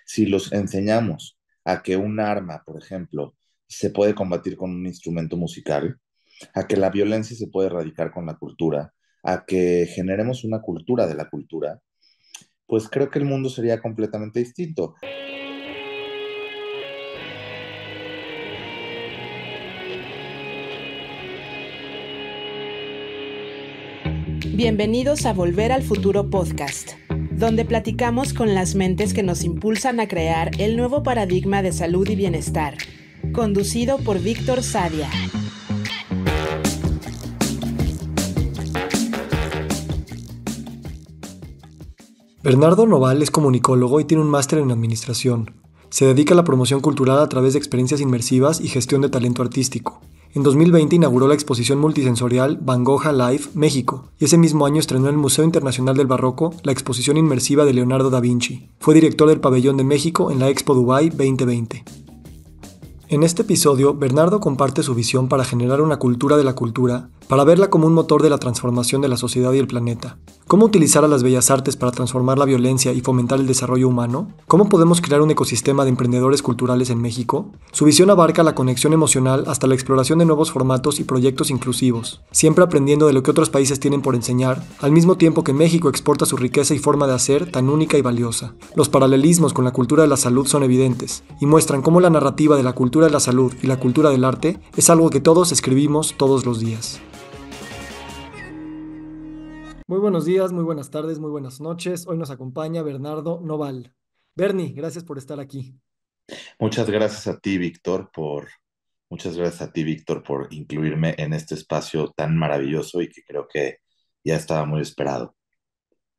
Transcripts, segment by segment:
Si los enseñamos a que un arma, por ejemplo, se puede combatir con un instrumento musical, a que la violencia se puede erradicar con la cultura, a que generemos una cultura de la cultura, pues creo que el mundo sería completamente distinto. Bienvenidos a Volver al Futuro Podcast, donde platicamos con las mentes que nos impulsan a crear el nuevo paradigma de salud y bienestar, conducido por Víctor Sadia. Bernardo Noval es comunicólogo y tiene un máster en administración. Se dedica a la promoción cultural a través de experiencias inmersivas y gestión de talento artístico. En 2020 inauguró la exposición multisensorial Van Gogh Live México, y ese mismo año estrenó en el Museo Internacional del Barroco la exposición inmersiva de Leonardo da Vinci. Fue director del Pabellón de México en la Expo Dubai 2020. En este episodio, Bernardo comparte su visión para generar una cultura de la cultura, para verla como un motor de la transformación de la sociedad y el planeta. ¿Cómo utilizar a las bellas artes para transformar la violencia y fomentar el desarrollo humano? ¿Cómo podemos crear un ecosistema de emprendedores culturales en México? Su visión abarca la conexión emocional hasta la exploración de nuevos formatos y proyectos inclusivos, siempre aprendiendo de lo que otros países tienen por enseñar, al mismo tiempo que México exporta su riqueza y forma de hacer tan única y valiosa. Los paralelismos con la cultura de la salud son evidentes, y muestran cómo la narrativa de la cultura de la salud y la cultura del arte es algo que todos escribimos todos los días. Muy buenos días, muy buenas tardes, muy buenas noches. Hoy nos acompaña Bernardo Noval. Bernie, gracias por estar aquí. Muchas gracias a ti, Víctor, muchas gracias a ti, Víctor, por incluirme en este espacio tan maravilloso y que creo que ya estaba muy esperado.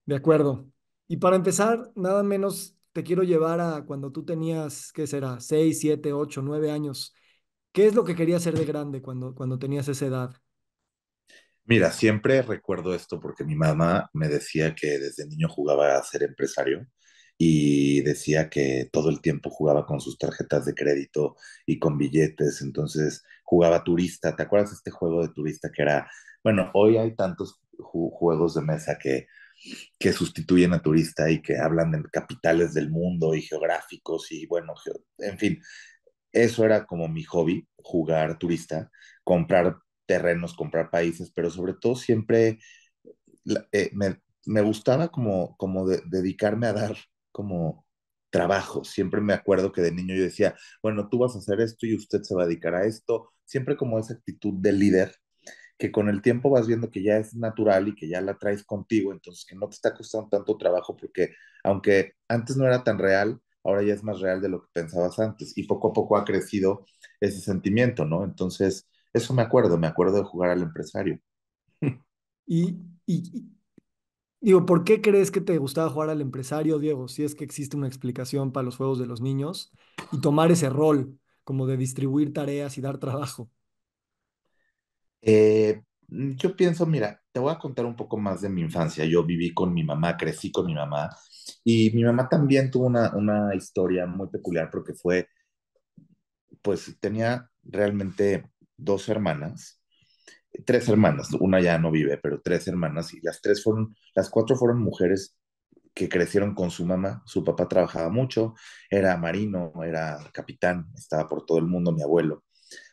De acuerdo. Y para empezar, nada menos te quiero llevar a cuando tú tenías, ¿qué será? 6, 7, 8, 9 años. ¿Qué es lo que querías ser de grande cuando tenías esa edad? Mira, siempre recuerdo esto porque mi mamá me decía que desde niño jugaba a ser empresario y decía que todo el tiempo jugaba con sus tarjetas de crédito y con billetes, entonces jugaba turista. ¿Te acuerdas de este juego de turista que era, bueno, hoy hay tantos juegos de mesa que sustituyen a turista y que hablan de capitales del mundo y geográficos y bueno, en fin, eso era como mi hobby, jugar turista, comprar terrenos, comprar países, pero sobre todo siempre me gustaba dedicarme a dar como trabajo. Siempre me acuerdo que de niño yo decía, bueno, tú vas a hacer esto y usted se va a dedicar a esto. Siempre como esa actitud de líder que con el tiempo vas viendo que ya es natural y que ya la traes contigo, entonces que no te está costando tanto trabajo porque aunque antes no era tan real, ahora ya es más real de lo que pensabas antes y poco a poco ha crecido ese sentimiento, ¿no? Entonces, eso me acuerdo de jugar al empresario. Y, y digo, ¿por qué crees que te gustaba jugar al empresario, Diego? Si es que existe una explicación para los juegos de los niños y tomar ese rol como de distribuir tareas y dar trabajo. Yo pienso, mira, te voy a contar un poco más de mi infancia. Yo viví con mi mamá, crecí con mi mamá y mi mamá también tuvo una historia muy peculiar porque fue, pues tenía realmente dos hermanas, tres hermanas, una ya no vive, pero tres hermanas y las cuatro fueron mujeres que crecieron con su mamá. Su papá trabajaba mucho, era marino, era capitán, estaba por todo el mundo, mi abuelo.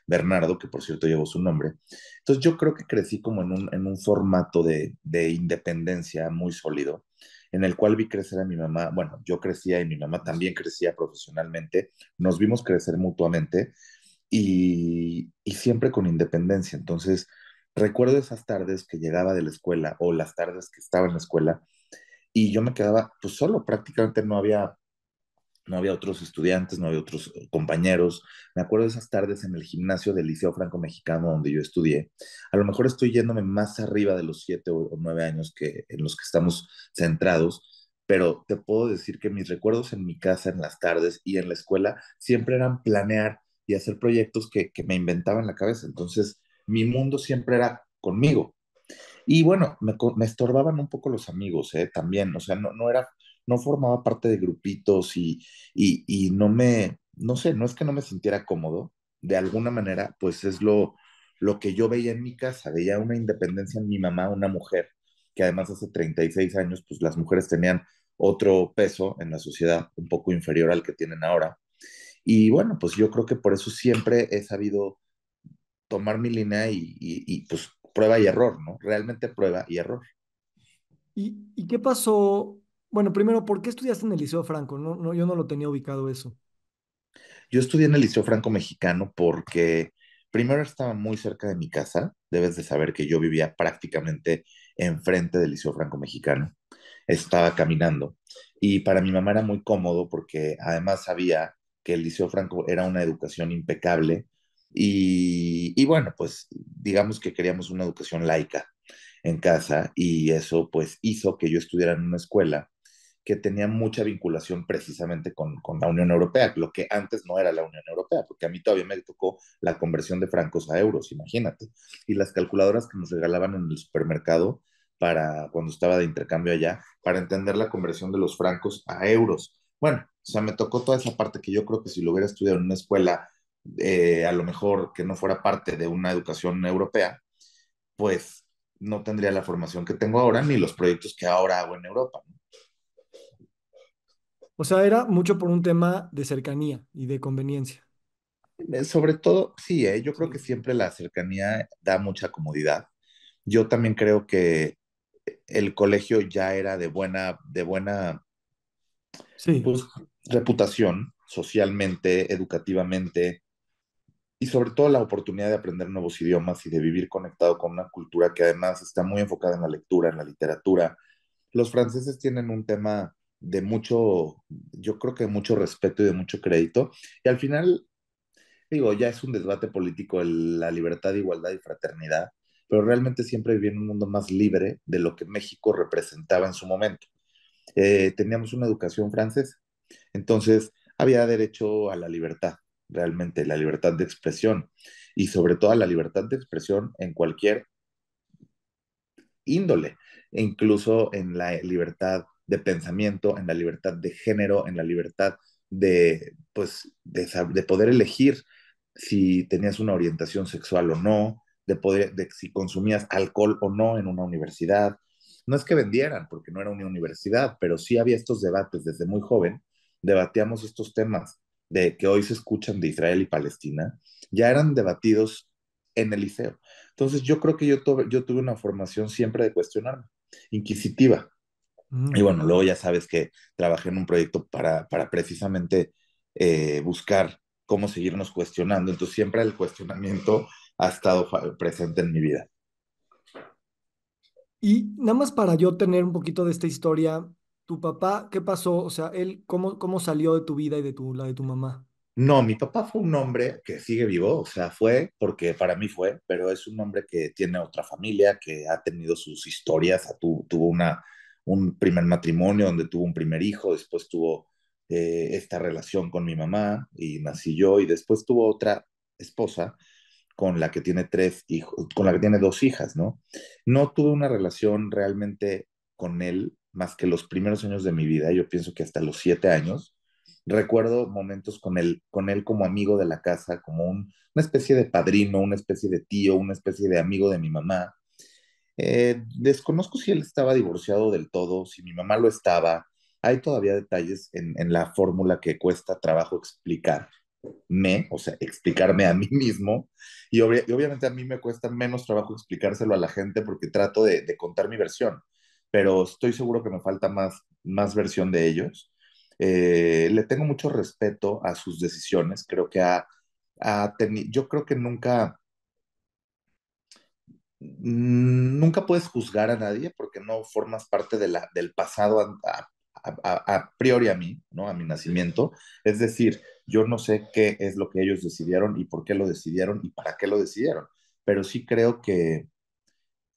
Bernardo, que por cierto llevó su nombre. Entonces yo creo que crecí como en un formato de independencia muy sólido, en el cual vi crecer a mi mamá, bueno, yo crecía y mi mamá también crecía profesionalmente, nos vimos crecer mutuamente y siempre con independencia. Entonces, recuerdo esas tardes que llegaba de la escuela o las tardes que estaba en la escuela y yo me quedaba pues solo, prácticamente no había otros estudiantes, no había otros compañeros. Me acuerdo de esas tardes en el gimnasio del Liceo Franco Mexicano donde yo estudié. A lo mejor estoy yéndome más arriba de los 7 o 9 años que en los que estamos centrados, pero te puedo decir que mis recuerdos en mi casa, en las tardes y en la escuela siempre eran planear y hacer proyectos que me inventaba en la cabeza. Entonces, mi mundo siempre era conmigo. Y bueno, me estorbaban un poco los amigos, también, o sea, no formaba parte de grupitos y no sé, no es que no me sintiera cómodo, de alguna manera, pues es lo que yo veía en mi casa, veía una independencia en mi mamá, una mujer, que además hace 36 años, pues las mujeres tenían otro peso en la sociedad, un poco inferior al que tienen ahora. Y bueno, pues yo creo que por eso siempre he sabido tomar mi línea pues prueba y error, ¿no? Realmente prueba y error. Y qué pasó? Bueno, primero, ¿por qué estudiaste en el Liceo Franco? No, no, yo no lo tenía ubicado eso. Yo estudié en el Liceo Franco Mexicano porque primero estaba muy cerca de mi casa. Debes de saber que yo vivía prácticamente enfrente del Liceo Franco Mexicano. Estaba caminando. Y para mi mamá era muy cómodo porque además sabía que el Liceo Franco era una educación impecable. Y bueno, pues digamos que queríamos una educación laica en casa y eso pues hizo que yo estudiara en una escuela que tenía mucha vinculación precisamente con la Unión Europea, lo que antes no era la Unión Europea, porque a mí todavía me tocó la conversión de francos a euros, imagínate. Y las calculadoras que nos regalaban en el supermercado para cuando estaba de intercambio allá, para entender la conversión de los francos a euros. Bueno, o sea, me tocó toda esa parte que yo creo que si lo hubiera estudiado en una escuela, a lo mejor que no fuera parte de una educación europea, pues no tendría la formación que tengo ahora ni los proyectos que ahora hago en Europa, ¿no? O sea, era mucho por un tema de cercanía y de conveniencia. Sobre todo, sí, yo creo que Sí. siempre la cercanía da mucha comodidad. Yo también creo que el colegio ya era de buena, Sí. pues, reputación socialmente, educativamente, y sobre todo la oportunidad de aprender nuevos idiomas y de vivir conectado con una cultura que además está muy enfocada en la lectura, en la literatura. Los franceses tienen un tema de mucho, yo creo que de mucho respeto y de mucho crédito, y al final digo, ya es un debate político la libertad, igualdad y fraternidad, pero realmente siempre viví en un mundo más libre de lo que México representaba en su momento. Teníamos una educación francesa, entonces había derecho a la libertad, realmente, la libertad de expresión y sobre todo a la libertad de expresión en cualquier índole, e incluso en la libertad de pensamiento, en la libertad de género, en la libertad de poder elegir si tenías una orientación sexual o no, de si consumías alcohol o no en una universidad. No es que vendieran, porque no era una universidad, pero sí había estos debates desde muy joven, debatíamos estos temas de que hoy se escuchan de Israel y Palestina, ya eran debatidos en el liceo. Entonces yo creo que yo tuve una formación siempre de cuestionarme, inquisitiva. Y Mm. bueno, luego ya sabes que trabajé en un proyecto para precisamente buscar cómo seguirnos cuestionando. Entonces siempre el cuestionamiento ha estado presente en mi vida. Y nada más para yo tener un poquito de esta historia, tu papá, ¿qué pasó? O sea, él, ¿cómo salió de tu vida y de la de tu mamá? No, mi papá fue un hombre que sigue vivo, o sea, fue porque para mí fue, pero es un hombre que tiene otra familia, que ha tenido sus historias, tuvo un primer matrimonio donde tuvo un primer hijo, después tuvo esta relación con mi mamá y nací yo, y después tuvo otra esposa con la que tiene tres hijos, con la que tiene dos hijas, ¿no? No tuve una relación realmente con él más que los primeros años de mi vida, yo pienso que hasta los 7 años. Recuerdo momentos con él como amigo de la casa, como una especie de padrino, una especie de tío, una especie de amigo de mi mamá. Desconozco si él estaba divorciado del todo, si mi mamá lo estaba. Hay todavía detalles en la fórmula que cuesta trabajo explicar o sea, explicarme a mí mismo. Y obviamente a mí me cuesta menos trabajo explicárselo a la gente porque trato de contar mi versión, pero estoy seguro que me falta más versión de ellos. Le tengo mucho respeto a sus decisiones, creo que yo creo que nunca puedes juzgar a nadie porque no formas parte del pasado a priori a mí, ¿no? A mi nacimiento. Es decir, yo no sé qué es lo que ellos decidieron y por qué lo decidieron y para qué lo decidieron, pero sí creo que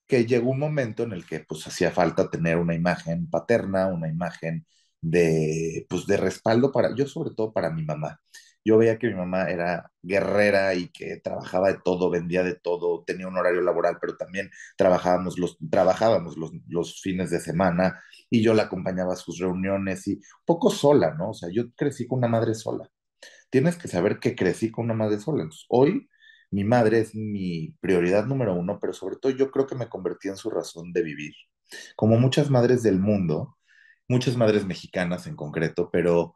llegó un momento en el que pues hacía falta tener una imagen paterna, una imagen pues, de respaldo yo sobre todo para mi mamá. Yo veía que mi mamá era guerrera y que trabajaba de todo, vendía de todo, tenía un horario laboral, pero también trabajábamos los fines de semana y yo la acompañaba a sus reuniones y un poco sola, ¿no? O sea, yo crecí con una madre sola. Tienes que saber que crecí con una madre sola. Entonces, hoy mi madre es mi prioridad número uno, pero sobre todo yo creo que me convertí en su razón de vivir. Como muchas madres del mundo, muchas madres mexicanas en concreto, pero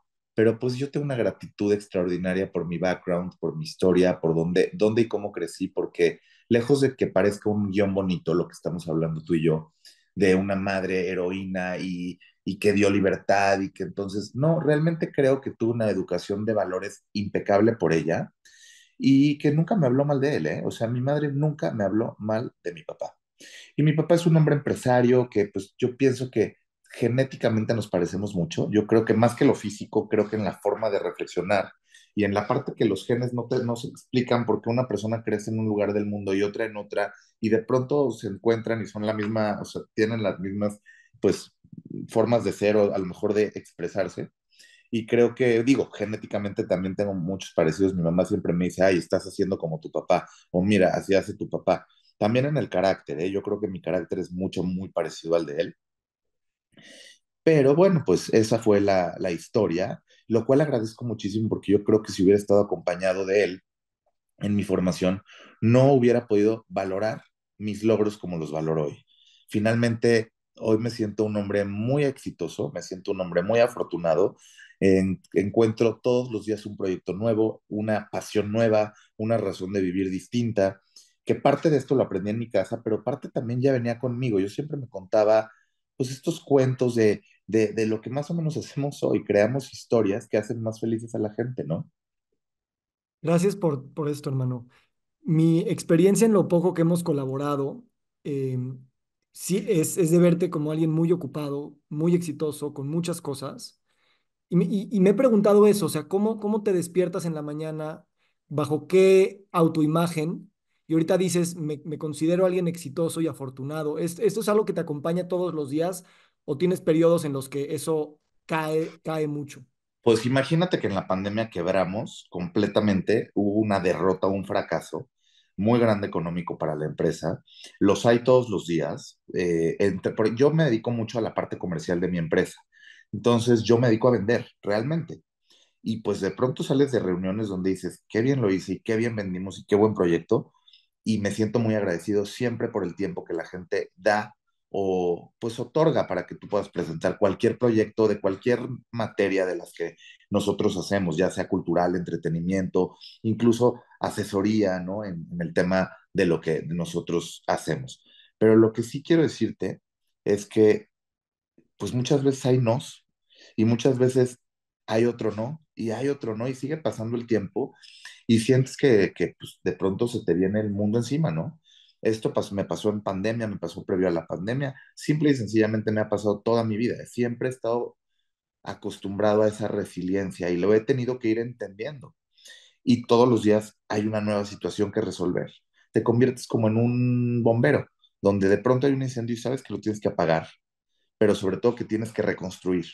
pues yo tengo una gratitud extraordinaria por mi background, por mi historia, por dónde y cómo crecí, porque lejos de que parezca un guión bonito lo que estamos hablando tú y yo, de una madre heroína y que dio libertad y que entonces, no, realmente creo que tuve una educación de valores impecable por ella y que nunca me habló mal de él, ¿eh? O sea, mi madre nunca me habló mal de mi papá. Y mi papá es un hombre empresario que pues yo pienso que genéticamente nos parecemos mucho. Yo creo que más que lo físico, creo que en la forma de reflexionar y en la parte que los genes no se explican por qué una persona crece en un lugar del mundo y otra en otra, y de pronto se encuentran y son la misma, o sea, tienen las mismas, pues, formas de ser o a lo mejor de expresarse. Y creo que, digo, genéticamente también tengo muchos parecidos. Mi mamá siempre me dice, ay, estás haciendo como tu papá, o mira, así hace tu papá. También en el carácter, ¿eh? Yo creo que mi carácter es mucho, muy parecido al de él. Pero bueno, pues esa fue la historia, lo cual agradezco muchísimo porque yo creo que si hubiera estado acompañado de él en mi formación, no hubiera podido valorar mis logros como los valoro hoy. Finalmente, hoy me siento un hombre muy exitoso, me siento un hombre muy afortunado. Encuentro todos los días un proyecto nuevo, una pasión nueva, una razón de vivir distinta, que parte de esto lo aprendí en mi casa, pero parte también ya venía conmigo. Yo siempre me contaba pues estos cuentos de lo que más o menos hacemos hoy, creamos historias que hacen más felices a la gente, ¿no? Gracias por esto, hermano. Mi experiencia en lo poco que hemos colaborado, eh, sí es de verte como alguien muy ocupado, muy exitoso, con muchas cosas. Y me he preguntado eso, o sea, ¿cómo te despiertas en la mañana? ¿Bajo qué autoimagen? Y ahorita dices, me considero alguien exitoso y afortunado. ¿Esto es algo que te acompaña todos los días o tienes periodos en los que eso cae mucho? Pues imagínate que en la pandemia quebramos completamente, hubo una derrota, un fracaso muy grande económico para la empresa. Los hay todos los días. Yo me dedico mucho a la parte comercial de mi empresa. Entonces yo me dedico a vender realmente. Y pues de pronto sales de reuniones donde dices, qué bien lo hice y qué bien vendimos y qué buen proyecto. Y me siento muy agradecido siempre por el tiempo que la gente da o pues otorga para que tú puedas presentar cualquier proyecto de cualquier materia de las que nosotros hacemos, ya sea cultural, entretenimiento, incluso asesoría, ¿no? En el tema de lo que nosotros hacemos. Pero lo que sí quiero decirte es que pues muchas veces hay nos y muchas veces hay otro no y hay otro no y sigue pasando el tiempo y sientes que pues, de pronto se te viene el mundo encima, ¿no? Esto me pasó en pandemia, me pasó previo a la pandemia, simple y sencillamente me ha pasado toda mi vida. Siempre he estado acostumbrado a esa resiliencia y lo he tenido que ir entendiendo. Y todos los días hay una nueva situación que resolver. Te conviertes como en un bombero, donde de pronto hay un incendio y sabes que lo tienes que apagar, pero sobre todo que tienes que reconstruir.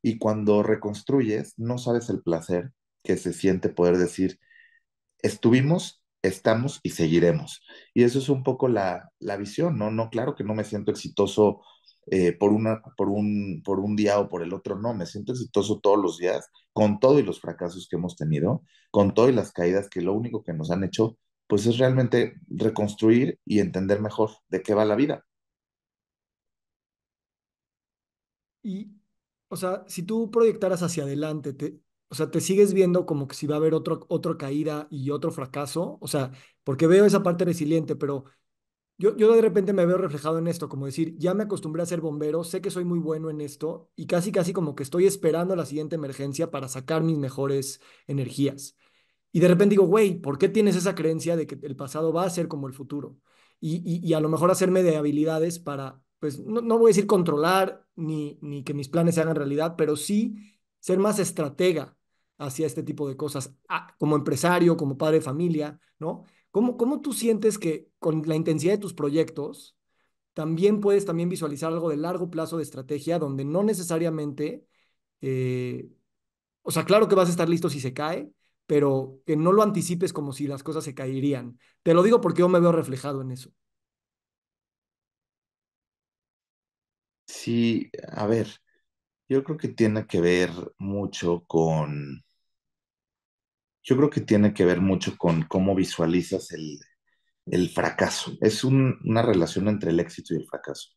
Y cuando reconstruyes, no sabes el placer que se siente poder decir, estuvimos, estamos y seguiremos. Y eso es un poco la visión, ¿no? No, claro que no me siento exitoso por un día o por el otro, no, me siento exitoso todos los días, con todo y los fracasos que hemos tenido, con todo y las caídas que lo único que nos han hecho, pues es realmente reconstruir y entender mejor de qué va la vida. Y, o sea, si tú proyectaras hacia adelante, o sea, te sigues viendo como que si va a haber otra caída y otro fracaso, o sea, porque veo esa parte resiliente, pero yo de repente me veo reflejado en esto, como decir, ya me acostumbré a ser bombero, sé que soy muy bueno en esto y casi como que estoy esperando la siguiente emergencia para sacar mis mejores energías. Y de repente digo, güey, ¿por qué tienes esa creencia de que el pasado va a ser como el futuro? Y a lo mejor hacerme de habilidades para, pues, no voy a decir controlar ni que mis planes se hagan realidad, pero sí ser más estratega hacia este tipo de cosas, como empresario, como padre de familia, ¿no? ¿Cómo tú sientes que con la intensidad de tus proyectos también puedes también visualizar algo de largo plazo de estrategia donde no necesariamente eh, o sea, claro que vas a estar listo si se cae, pero que no lo anticipes como si las cosas se caerían? Te lo digo porque yo me veo reflejado en eso. Sí, a ver, yo creo que tiene que ver mucho yo creo que tiene que ver mucho con cómo visualizas el fracaso. Es una relación entre el éxito y el fracaso.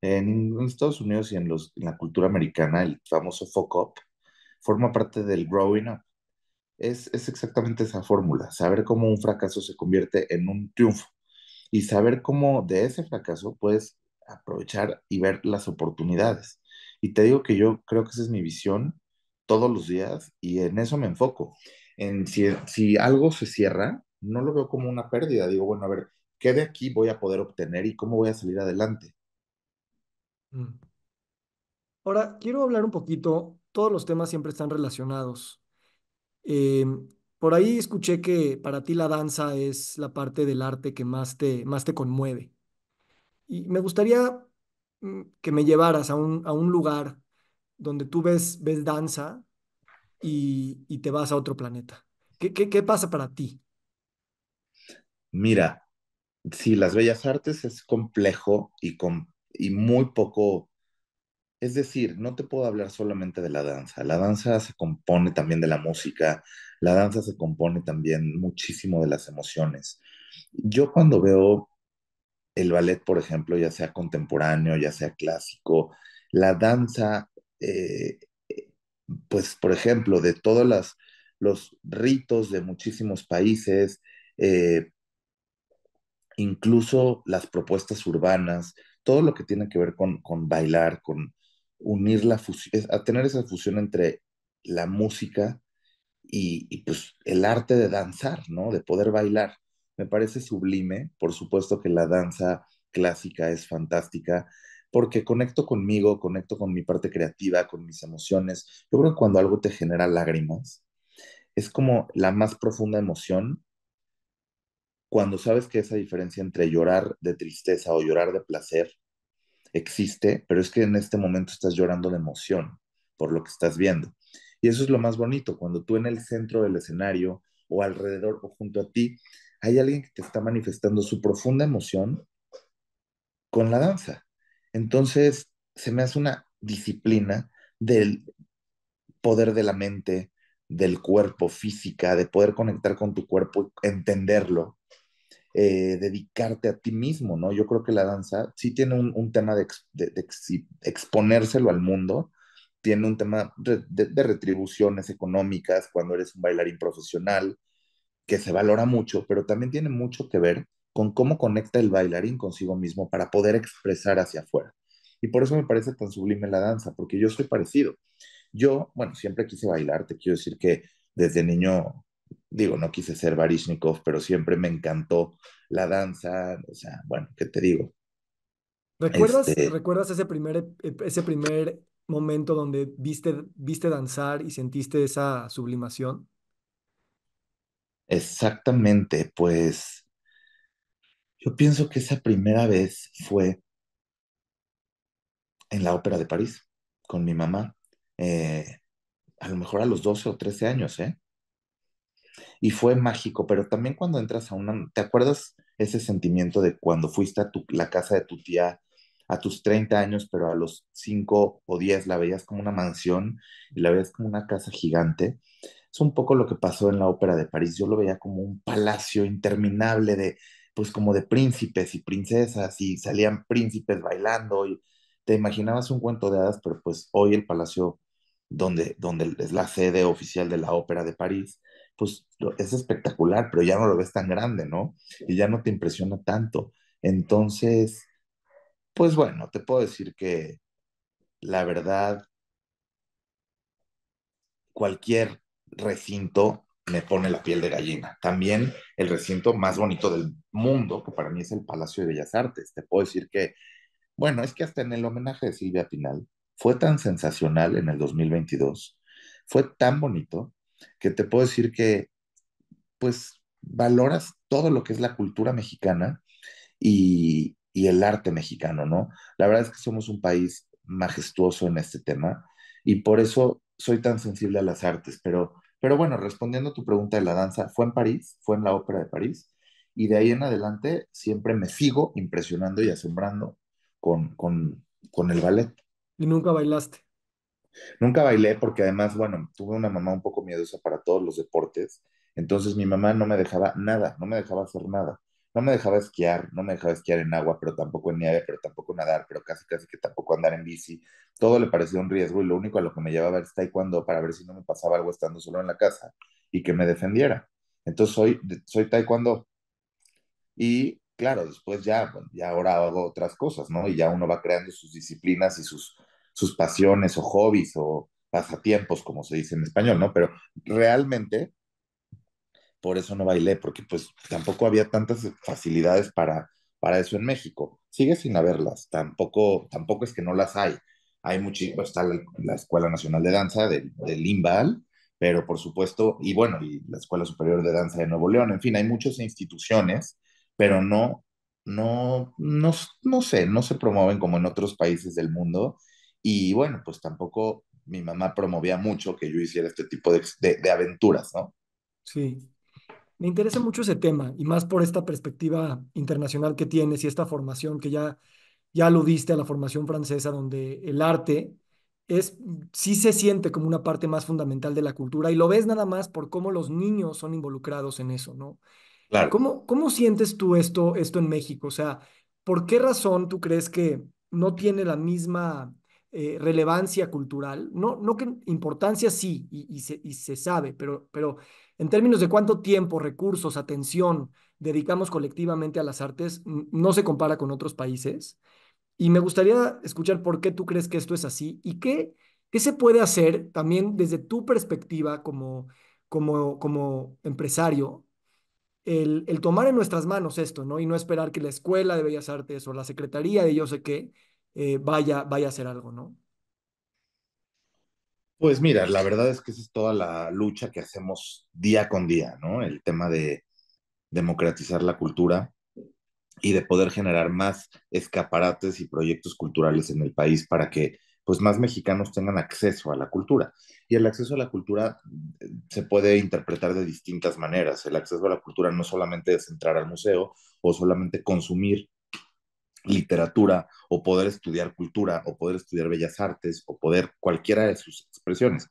En Estados Unidos y en la cultura americana, el famoso fuck up forma parte del growing up. Es exactamente esa fórmula, saber cómo un fracaso se convierte en un triunfo y saber cómo de ese fracaso puedes aprovechar y ver las oportunidades. Y te digo que yo creo que esa es mi visión todos los días y en eso me enfoco. En si algo se cierra, no lo veo como una pérdida. Digo, bueno, a ver, ¿qué de aquí voy a poder obtener y cómo voy a salir adelante? Mm. Ahora, quiero hablar un poquito, todos los temas siempre están relacionados. Eh, por ahí escuché que para ti la danza es la parte del arte que más te conmueve. Y me gustaría que me llevaras a un lugar donde tú ves danza y te vas a otro planeta. ¿Qué pasa para ti? Mira, si las bellas artes es complejo y muy poco. Es decir, no te puedo hablar solamente de la danza. La danza se compone también de la música, la danza se compone también muchísimo de las emociones. Yo cuando veo el ballet, por ejemplo, ya sea contemporáneo, ya sea clásico, la danza, eh, pues, por ejemplo, de todos los ritos de muchísimos países, eh, incluso las propuestas urbanas, todo lo que tiene que ver con bailar, con unir la fusión, a tener esa fusión entre la música pues el arte de danzar, ¿no? De poder bailar. Me parece sublime, por supuesto que la danza clásica es fantástica, porque conecto conmigo, conecto con mi parte creativa, con mis emociones. Yo creo que cuando algo te genera lágrimas, es como la más profunda emoción cuando sabes que esa diferencia entre llorar de tristeza o llorar de placer existe, pero es que en este momento estás llorando de emoción por lo que estás viendo. Y eso es lo más bonito, cuando tú en el centro del escenario o alrededor o junto a ti hay alguien que te está manifestando su profunda emoción con la danza. Entonces, se me hace una disciplina del poder de la mente, del cuerpo, física, de poder conectar con tu cuerpo, entenderlo, dedicarte a ti mismo, ¿no? Yo creo que la danza sí tiene un tema de exponérselo al mundo, tiene un tema de retribuciones económicas cuando eres un bailarín profesional, que se valora mucho, pero también tiene mucho que ver con cómo conecta el bailarín consigo mismo para poder expresar hacia afuera. Y por eso me parece tan sublime la danza, porque yo soy parecido. Yo, bueno, siempre quise bailar, te quiero decir que desde niño, digo, no quise ser Baryshnikov, pero siempre me encantó la danza, o sea, bueno, ¿qué te digo? Este, ¿Recuerdas ese primer momento donde viste danzar y sentiste esa sublimación? exactamente, pues yo pienso que esa primera vez fue en la Ópera de París, con mi mamá, eh, a lo mejor a los 12 o 13 años, ¿eh? Y fue mágico, pero también cuando entras a una, ¿te acuerdas ese sentimiento de cuando fuiste a la casa de tu tía a tus 30 años, pero a los 5 o 10 la veías como una mansión y la veías como una casa gigante? Es un poco lo que pasó en la Ópera de París. Yo lo veía como un palacio interminable de, pues como de príncipes y princesas y salían príncipes bailando y te imaginabas un cuento de hadas, pero pues hoy el palacio donde es la sede oficial de la Ópera de París pues es espectacular, pero ya no lo ves tan grande, ¿no? Y ya no te impresiona tanto. Entonces, pues bueno, te puedo decir que la verdad, cualquier recinto me pone la piel de gallina. También el recinto más bonito del mundo, que para mí es el Palacio de Bellas Artes. Te puedo decir que, bueno, es que hasta en el homenaje de Silvia Pinal fue tan sensacional en el 2022, fue tan bonito, que te puedo decir que pues valoras todo lo que es la cultura mexicana y el arte mexicano, ¿no? La verdad es que somos un país majestuoso en este tema y por eso soy tan sensible a las artes, pero bueno, respondiendo a tu pregunta de la danza, fue en París, fue en la Ópera de París y de ahí en adelante siempre me sigo impresionando y asombrando con el ballet. Y nunca bailaste. Nunca bailé porque además, bueno, tuve una mamá un poco miedosa para todos los deportes, entonces mi mamá no me dejaba nada, no me dejaba hacer nada. no me dejaba esquiar, no me dejaba esquiar en agua, pero tampoco en nieve, pero tampoco nadar, pero casi casi que tampoco andar en bici. Todo le parecía un riesgo y lo único a lo que me llevaba era taekwondo para ver si no me pasaba algo estando solo en la casa y que me defendiera. Entonces soy taekwondo y claro, después ya, bueno, ya ahora hago otras cosas, ¿no? Y ya uno va creando sus disciplinas y sus pasiones o hobbies o pasatiempos, como se dice en español, ¿no? Pero realmente por eso no bailé, porque pues tampoco había tantas facilidades para eso en México. Sigue sin haberlas, tampoco es que no las hay. Hay muchísimo, está la Escuela Nacional de Danza del IMBAL, pero por supuesto, y bueno, y la Escuela Superior de Danza de Nuevo León, en fin, hay muchas instituciones, pero no sé, no se promueven como en otros países del mundo. Y bueno, pues tampoco mi mamá promovía mucho que yo hiciera este tipo de aventuras, ¿no? Sí. Me interesa mucho ese tema y más por esta perspectiva internacional que tienes y esta formación que ya aludiste a la formación francesa, donde el arte es, sí se siente como una parte más fundamental de la cultura y lo ves nada más por cómo los niños son involucrados en eso, ¿no? Claro. ¿Cómo sientes tú esto en México? O sea, ¿por qué razón tú crees que no tiene la misma relevancia cultural? No que importancia sí, y se sabe, pero en términos de cuánto tiempo, recursos, atención dedicamos colectivamente a las artes, no se compara con otros países. Y me gustaría escuchar por qué tú crees que esto es así y qué se puede hacer también desde tu perspectiva como empresario el tomar en nuestras manos esto, ¿no? Y no esperar que la Escuela de Bellas Artes o la Secretaría de yo sé qué vaya a hacer algo, ¿no? Pues mira, la verdad es que esa es toda la lucha que hacemos día con día, ¿no? El tema de democratizar la cultura y de poder generar más escaparates y proyectos culturales en el país para que pues más mexicanos tengan acceso a la cultura. Y el acceso a la cultura se puede interpretar de distintas maneras. El acceso a la cultura no solamente es entrar al museo o solamente consumir literatura o poder estudiar cultura o poder estudiar bellas artes o poder cualquiera de sus expresiones.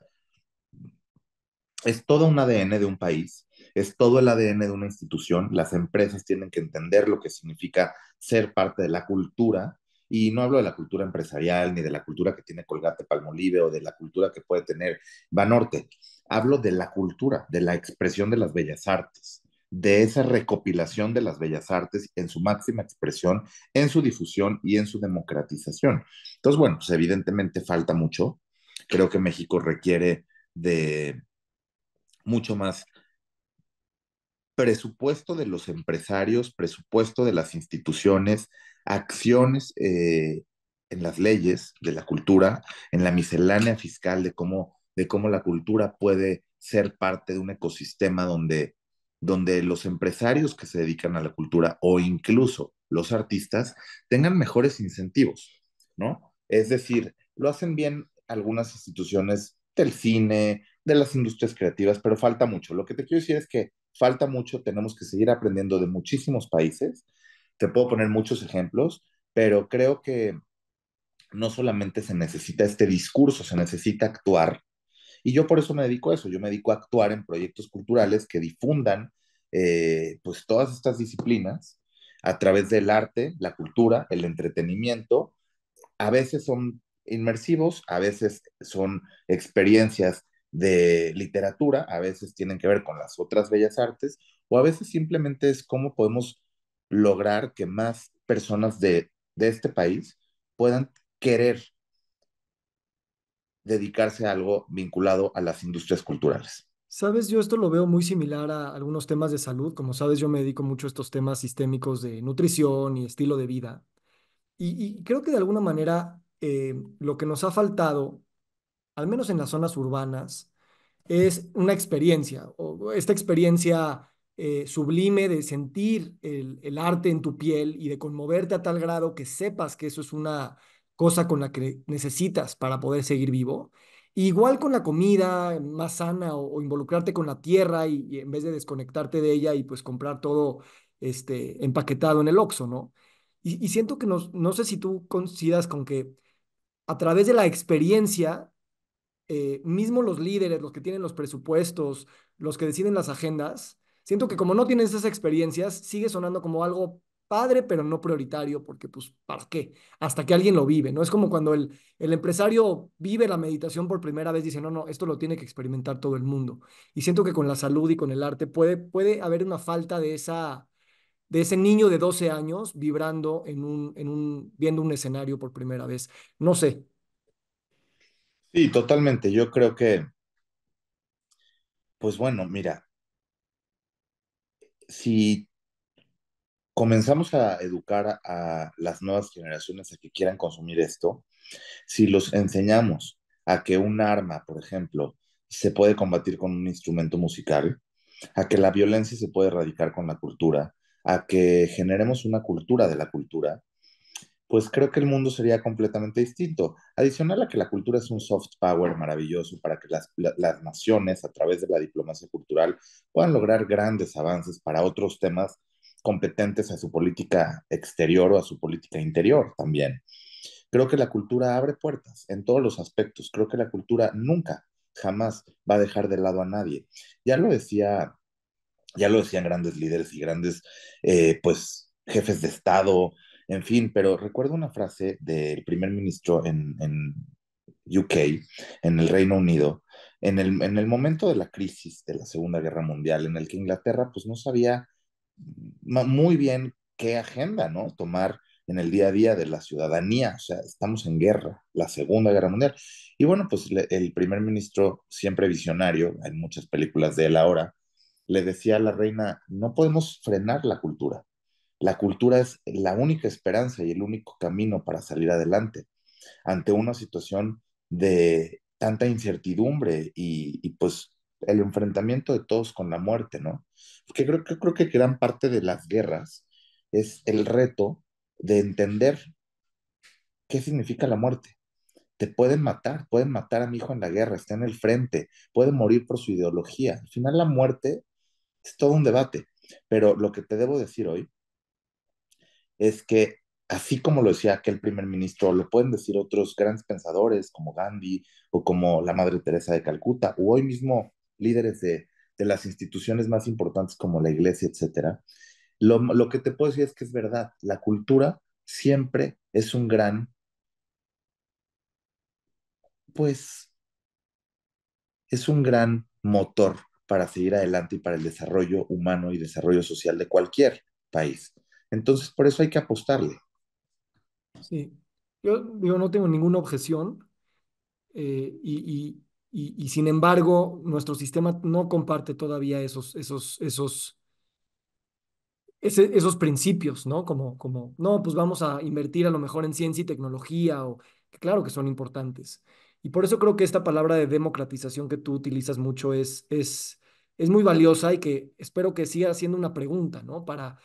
Es todo un ADN de un país, es todo el ADN de una institución. Las empresas tienen que entender lo que significa ser parte de la cultura. Y no hablo de la cultura empresarial, ni de la cultura que tiene Colgate Palmolive o de la cultura que puede tener Banorte. Hablo de la cultura, de la expresión de las bellas artes, de esa recopilación de las bellas artes en su máxima expresión, en su difusión y en su democratización. Entonces, bueno, pues evidentemente falta mucho. Creo que México requiere de mucho más presupuesto de los empresarios, presupuesto de las instituciones, acciones en las leyes de la cultura, en la miscelánea fiscal de cómo la cultura puede ser parte de un ecosistema donde los empresarios que se dedican a la cultura o incluso los artistas tengan mejores incentivos, ¿no? Es decir, lo hacen bien algunas instituciones del cine, de las industrias creativas, pero falta mucho. Lo que te quiero decir es que falta mucho, tenemos que seguir aprendiendo de muchísimos países. Te puedo poner muchos ejemplos, pero creo que no solamente se necesita este discurso, se necesita actuar. Y yo por eso me dedico a eso, yo me dedico a actuar en proyectos culturales que difundan pues todas estas disciplinas a través del arte, la cultura, el entretenimiento. A veces son inmersivos, a veces son experiencias de literatura, a veces tienen que ver con las otras bellas artes, o a veces simplemente es cómo podemos lograr que más personas de este país puedan querer dedicarse a algo vinculado a las industrias culturales. Sabes, yo esto lo veo muy similar a algunos temas de salud. Como sabes, yo me dedico mucho a estos temas sistémicos de nutrición y estilo de vida. Y creo que de alguna manera lo que nos ha faltado, al menos en las zonas urbanas, es una experiencia, o esta experiencia sublime de sentir el arte en tu piel y de conmoverte a tal grado que sepas que eso es una cosa con la que necesitas para poder seguir vivo. Igual con la comida más sana o involucrarte con la tierra y en vez de desconectarte de ella y pues comprar todo empaquetado en el Oxxo, ¿no? Y siento que no sé si tú coincidas con que a través de la experiencia mismo los líderes, los que tienen los presupuestos, los que deciden las agendas, Siento que como no tienes esas experiencias, sigue sonando como algo padre, pero no prioritario, porque pues, ¿para qué? Hasta que alguien lo vive, ¿no? Es como cuando el empresario vive la meditación por primera vez, dice, no, no, esto lo tiene que experimentar todo el mundo. Y siento que con la salud y con el arte puede haber una falta de ese niño de 12 años vibrando viendo un escenario por primera vez. No sé. Sí, totalmente. Yo creo que, pues bueno, mira, si comenzamos a educar a las nuevas generaciones a que quieran consumir esto, si los enseñamos a que un arma, por ejemplo, se puede combatir con un instrumento musical, a que la violencia se puede erradicar con la cultura, a que generemos una cultura de la cultura, pues creo que el mundo sería completamente distinto. Adicional a que la cultura es un soft power maravilloso para que las naciones, a través de la diplomacia cultural, puedan lograr grandes avances para otros temas competentes a su política exterior o a su política interior también. Creo que la cultura abre puertas en todos los aspectos. Creo que la cultura nunca, jamás va a dejar de lado a nadie. Ya lo decía, ya lo decían grandes líderes y grandes, pues, jefes de Estado, en fin, pero recuerdo una frase del primer ministro en UK, en el Reino Unido, en el momento de la crisis de la Segunda Guerra Mundial, en el que Inglaterra pues no sabía muy bien qué agenda, ¿no? Tomar en el día a día de la ciudadanía, o sea, estamos en guerra, la Segunda Guerra Mundial. Y bueno, pues el primer ministro, siempre visionario, hay muchas películas de él ahora, le decía a la reina, no podemos frenar la cultura. La cultura es la única esperanza y el único camino para salir adelante ante una situación de tanta incertidumbre pues el enfrentamiento de todos con la muerte, ¿no? Porque creo que gran parte de las guerras es el reto de entender qué significa la muerte. Te pueden matar a mi hijo en la guerra, está en el frente, puede morir por su ideología. Al final la muerte es todo un debate, pero lo que te debo decir hoy es que, así como lo decía aquel primer ministro, lo pueden decir otros grandes pensadores como Gandhi o como la Madre Teresa de Calcuta, o hoy mismo líderes de las instituciones más importantes como la iglesia, etcétera. Lo que te puedo decir es que es verdad, la cultura siempre es un gran, pues, es un gran motor para seguir adelante y para el desarrollo humano y desarrollo social de cualquier país. Entonces, por eso hay que apostarle. Sí. Yo digo, no tengo ninguna objeción eh, y, y sin embargo, nuestro sistema no comparte todavía esos principios, ¿no? No, pues vamos a invertir a lo mejor en ciencia y tecnología, o que claro que son importantes. Y por eso creo que esta palabra de democratización que tú utilizas mucho es muy valiosa y que espero que siga siendo una pregunta, ¿no? Para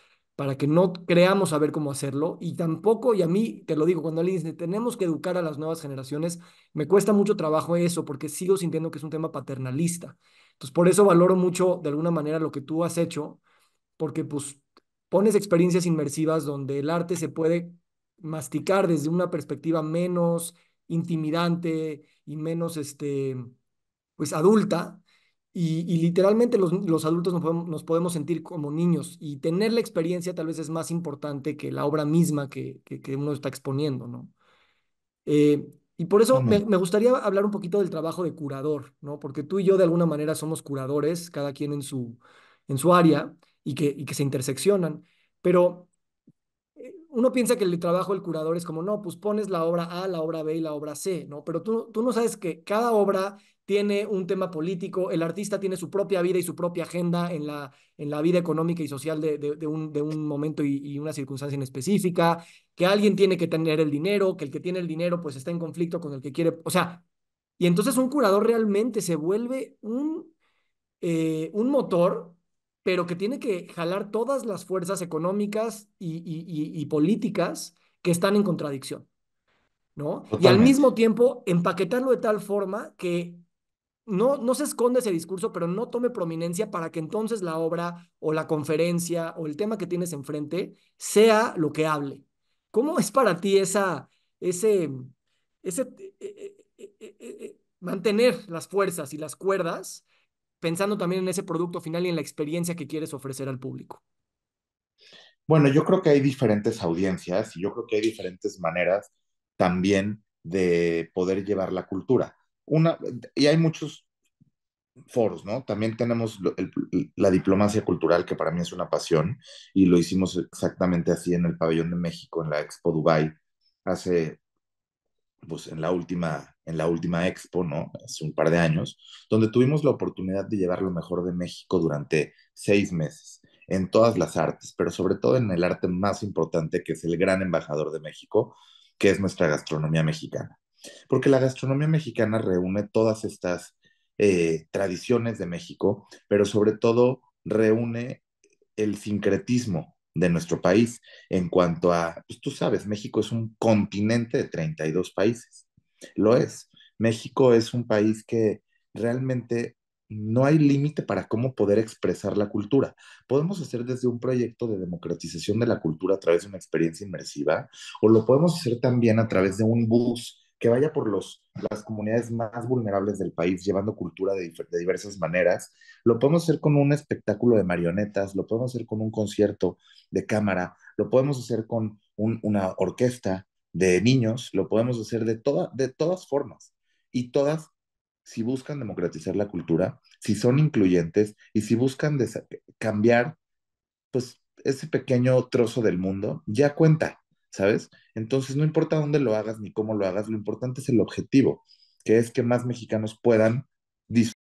que no creamos saber cómo hacerlo. Y tampoco, y a mí te lo digo, cuando alguien dice, tenemos que educar a las nuevas generaciones, me cuesta mucho trabajo eso, porque sigo sintiendo que es un tema paternalista. Entonces, por eso valoro mucho, de alguna manera, lo que tú has hecho porque pues pones experiencias inmersivas donde el arte se puede masticar desde una perspectiva menos intimidante y menos, pues adulta. Y literalmente los adultos nos podemos sentir como niños y tener la experiencia tal vez es más importante que la obra misma que uno está exponiendo, ¿no? Y por eso Totalmente. me gustaría hablar un poquito del trabajo de curador, ¿no? Porque tú y yo de alguna manera somos curadores, cada quien en su área y que se interseccionan. Pero uno piensa que el trabajo del curador es como, no, pues pones la obra A, la obra B y la obra C, ¿no? Pero tú no sabes que cada obra tiene un tema político, el artista tiene su propia vida y su propia agenda en la vida económica y social de un momento y una circunstancia en específica, que alguien tiene que tener el dinero, que el que tiene el dinero pues está en conflicto con el que quiere, o sea, y entonces un curador realmente se vuelve un motor, pero que tiene que jalar todas las fuerzas económicas y políticas que están en contradicción, ¿no? Y al Totalmente. mismo tiempo empaquetarlo de tal forma que no se esconde ese discurso, pero no tome prominencia para que entonces la obra o la conferencia o el tema que tienes enfrente sea lo que hable. ¿Cómo es para ti ese, ese mantener las fuerzas y las cuerdas pensando también en ese producto final y en la experiencia que quieres ofrecer al público? Bueno, yo creo que hay diferentes audiencias y yo creo que hay diferentes maneras también de poder llevar la cultura. Una, y hay muchos foros, ¿no? También tenemos la diplomacia cultural, que para mí es una pasión, y lo hicimos exactamente así en el Pabellón de México, en la Expo Dubai, hace, pues en la última Expo, ¿no? Hace un par de años, donde tuvimos la oportunidad de llevar lo mejor de México durante 6 meses, en todas las artes, pero sobre todo en el arte más importante, que es el gran embajador de México, que es nuestra gastronomía mexicana. Porque la gastronomía mexicana reúne todas estas tradiciones de México, pero sobre todo reúne el sincretismo de nuestro país en cuanto a, pues tú sabes, México es un continente de 32 países. Lo es. México es un país que realmente no hay límite para cómo poder expresar la cultura. Podemos hacer desde un proyecto de democratización de la cultura a través de una experiencia inmersiva, o lo podemos hacer también a través de un bus que vaya por las comunidades más vulnerables del país, llevando cultura de diversas maneras. Lo podemos hacer con un espectáculo de marionetas, lo podemos hacer con un concierto de cámara, lo podemos hacer con una orquesta de niños, lo podemos hacer de todas formas. Y todas, si buscan democratizar la cultura, si son incluyentes y si buscan cambiar, pues ese pequeño trozo del mundo, ya cuenta, ¿sabes? Entonces, no importa dónde lo hagas ni cómo lo hagas, lo importante es el objetivo, que es que más mexicanos puedan disfrutar.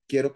Quiero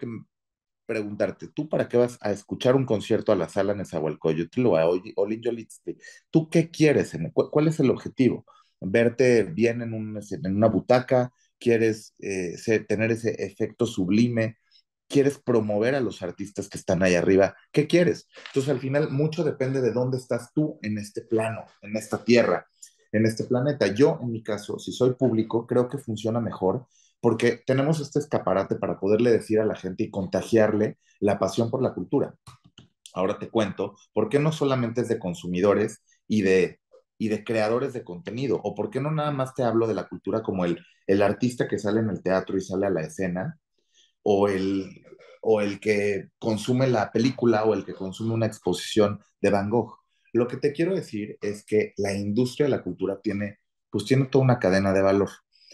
preguntarte, ¿tú para qué vas a escuchar un concierto a la sala Nezahualcóyotl o a Olin Yolitzli? ¿Tú qué quieres? ¿Cuál es el objetivo? ¿Verte bien en una butaca? ¿Quieres tener ese efecto sublime? ¿Quieres promover a los artistas que están ahí arriba? ¿Qué quieres? Entonces, al final, mucho depende de dónde estás tú en este plano, en esta tierra, en este planeta. Yo, en mi caso, si soy público, creo que funciona mejor porque tenemos este escaparate para poderle decir a la gente y contagiarle la pasión por la cultura. Ahora te cuento, ¿por qué no solamente es de consumidores y de creadores de contenido? ¿O por qué no nada más te hablo de la cultura como el artista que sale en el teatro y sale a la escena? O o el que consume la película o el que consume una exposición de Van Gogh. Lo que te quiero decir es que la industria de la cultura pues tiene toda una cadena de valor.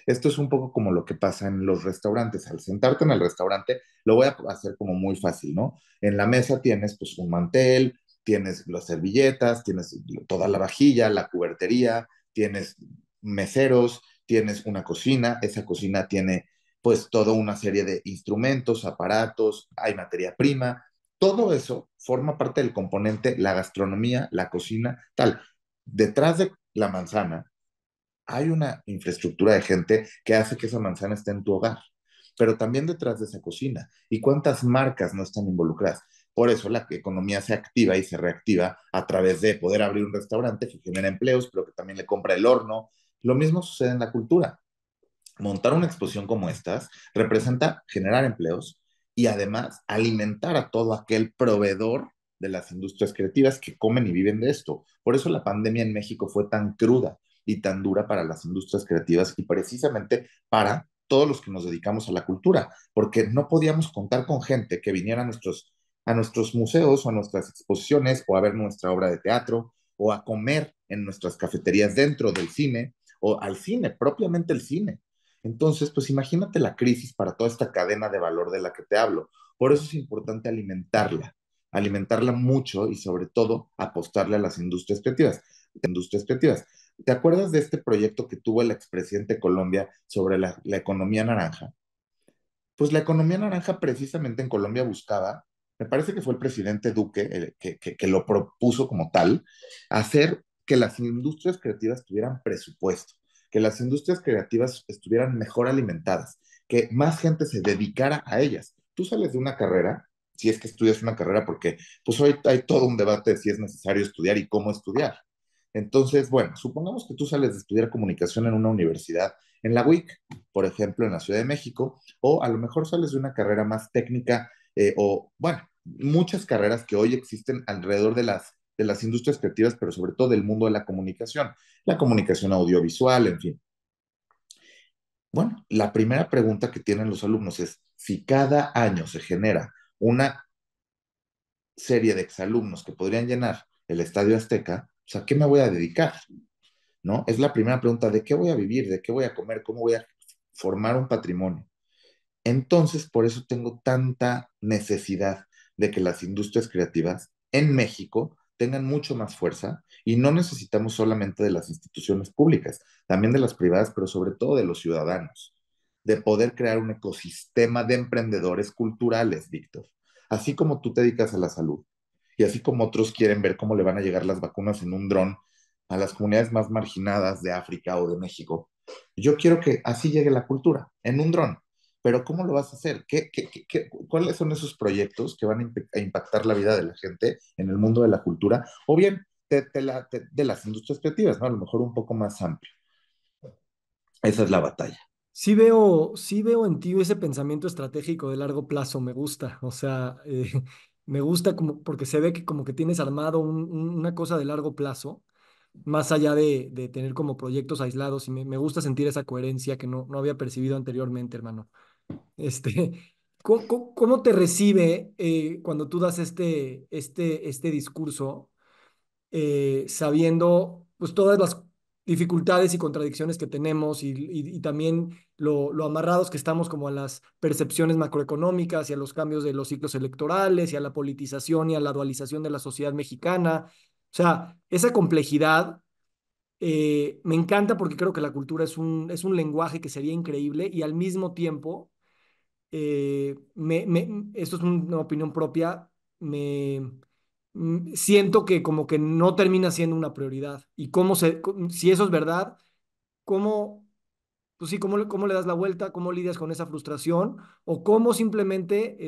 Esto es un poco como lo que pasa en los restaurantes. Al sentarte en el restaurante, lo voy a hacer como muy fácil, ¿no? En la mesa tienes pues un mantel, tienes las servilletas, tienes toda la vajilla, la cubertería, tienes meseros, tienes una cocina, esa cocina tiene pues toda una serie de instrumentos, aparatos, hay materia prima, todo eso forma parte del componente, la gastronomía, la cocina, tal. Detrás de la manzana hay una infraestructura de gente que hace que esa manzana esté en tu hogar, pero también detrás de esa cocina. ¿Y cuántas marcas no están involucradas? Por eso la economía se activa y se reactiva a través de poder abrir un restaurante que genera empleos, pero que también le compra el horno. Lo mismo sucede en la cultura. Montar una exposición como estas representa generar empleos y además alimentar a todo aquel proveedor de las industrias creativas que comen y viven de esto. Por eso la pandemia en México fue tan cruda, y tan dura para las industrias creativas y precisamente para todos los que nos dedicamos a la cultura, porque no podíamos contar con gente que viniera a nuestros museos o a nuestras exposiciones o a ver nuestra obra de teatro o a comer en nuestras cafeterías dentro del cine o al cine, propiamente el cine. Entonces, pues imagínate la crisis para toda esta cadena de valor de la que te hablo. Por eso es importante alimentarla mucho y sobre todo apostarle a las industrias creativas. Industrias creativas. ¿Te acuerdas de este proyecto que tuvo el expresidente de Colombia sobre la economía naranja? Pues la economía naranja precisamente en Colombia buscaba, me parece que fue el presidente Duque que lo propuso como tal, hacer que las industrias creativas tuvieran presupuesto, que las industrias creativas estuvieran mejor alimentadas, que más gente se dedicara a ellas. Tú sales de una carrera, si es que estudias una carrera, porque pues hoy hay todo un debate de si es necesario estudiar y cómo estudiar. Entonces, bueno, supongamos que tú sales de estudiar comunicación en una universidad, en la UIC, por ejemplo, en la Ciudad de México, o a lo mejor sales de una carrera más técnica, o bueno, muchas carreras que hoy existen alrededor de las industrias creativas, pero sobre todo del mundo de la comunicación audiovisual, en fin. Bueno, la primera pregunta que tienen los alumnos es, si cada año se genera una serie de exalumnos que podrían llenar el Estadio Azteca, o sea, ¿qué me voy a dedicar? ¿No? Es la primera pregunta, ¿de qué voy a vivir? ¿De qué voy a comer? ¿Cómo voy a formar un patrimonio? Entonces, por eso tengo tanta necesidad de que las industrias creativas en México tengan mucho más fuerza y no necesitamos solamente de las instituciones públicas, también de las privadas, pero sobre todo de los ciudadanos, de poder crear un ecosistema de emprendedores culturales, Víctor. Así como tú te dedicas a la salud y así como otros quieren ver cómo le van a llegar las vacunas en un dron a las comunidades más marginadas de África o de México, yo quiero que así llegue la cultura, en un dron. Pero ¿cómo lo vas a hacer? ¿Cuáles son esos proyectos que van a impactar la vida de la gente en el mundo de la cultura? O bien de las industrias creativas, ¿no? A lo mejor un poco más amplio. Esa es la batalla. Sí veo en ti ese pensamiento estratégico de largo plazo, me gusta, o sea, me gusta como porque se ve que como que tienes armado una cosa de largo plazo, más allá de tener como proyectos aislados y me gusta sentir esa coherencia que no había percibido anteriormente, hermano. Este, ¿cómo te recibe cuando tú das este discurso? Sabiendo pues todas las dificultades y contradicciones que tenemos y también lo amarrados que estamos como a las percepciones macroeconómicas y a los cambios de los ciclos electorales y a la politización y a la dualización de la sociedad mexicana. O sea, esa complejidad me encanta porque creo que la cultura es un lenguaje que sería increíble y al mismo tiempo esto es una opinión propia, siento que como que no termina siendo una prioridad. Y si eso es verdad, cómo, pues sí, cómo le das la vuelta, cómo lidias con esa frustración o cómo simplemente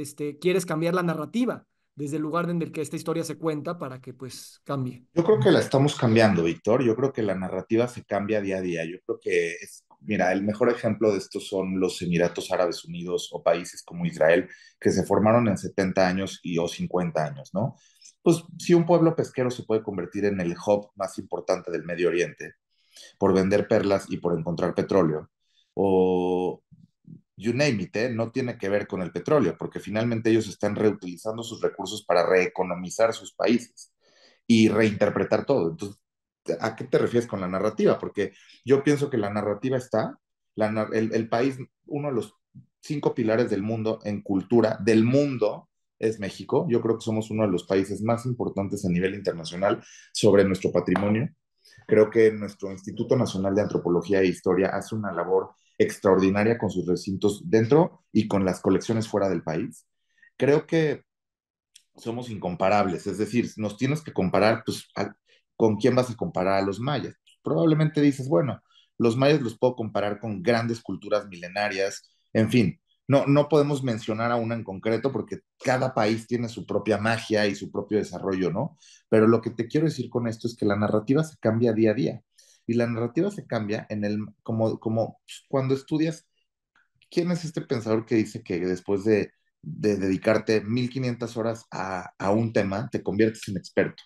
quieres cambiar la narrativa desde el lugar en el que esta historia se cuenta para que pues cambie. Yo creo que la estamos cambiando, Víctor. Yo creo que la narrativa se cambia día a día. Yo creo que mira, el mejor ejemplo de esto son los Emiratos Árabes Unidos o países como Israel, que se formaron en 70 años o 50 años, ¿no? Pues si un pueblo pesquero se puede convertir en el hub más importante del Medio Oriente, por vender perlas y por encontrar petróleo. O you name it, ¿eh? No tiene que ver con el petróleo, porque finalmente ellos están reutilizando sus recursos para reeconomizar sus países y reinterpretar todo. Entonces, ¿a qué te refieres con la narrativa? Porque yo pienso que la narrativa está, el país, uno de los 5 pilares del mundo en cultura, del mundo, es México. Yo creo que somos uno de los países más importantes a nivel internacional sobre nuestro patrimonio. Creo que nuestro Instituto Nacional de Antropología e Historia hace una labor extraordinaria con sus recintos dentro y con las colecciones fuera del país. Creo que somos incomparables, es decir, nos tienes que comparar, pues, ¿con quién vas a comparar a los mayas? Probablemente dices, bueno, los mayas los puedo comparar con grandes culturas milenarias, en fin, no podemos mencionar a una en concreto porque cada país tiene su propia magia y su propio desarrollo, ¿no? Pero lo que te quiero decir con esto es que la narrativa se cambia día a día y la narrativa se cambia como pues, cuando estudias. ¿Quién es este pensador que dice que después de dedicarte 1500 horas a un tema, te conviertes en experto?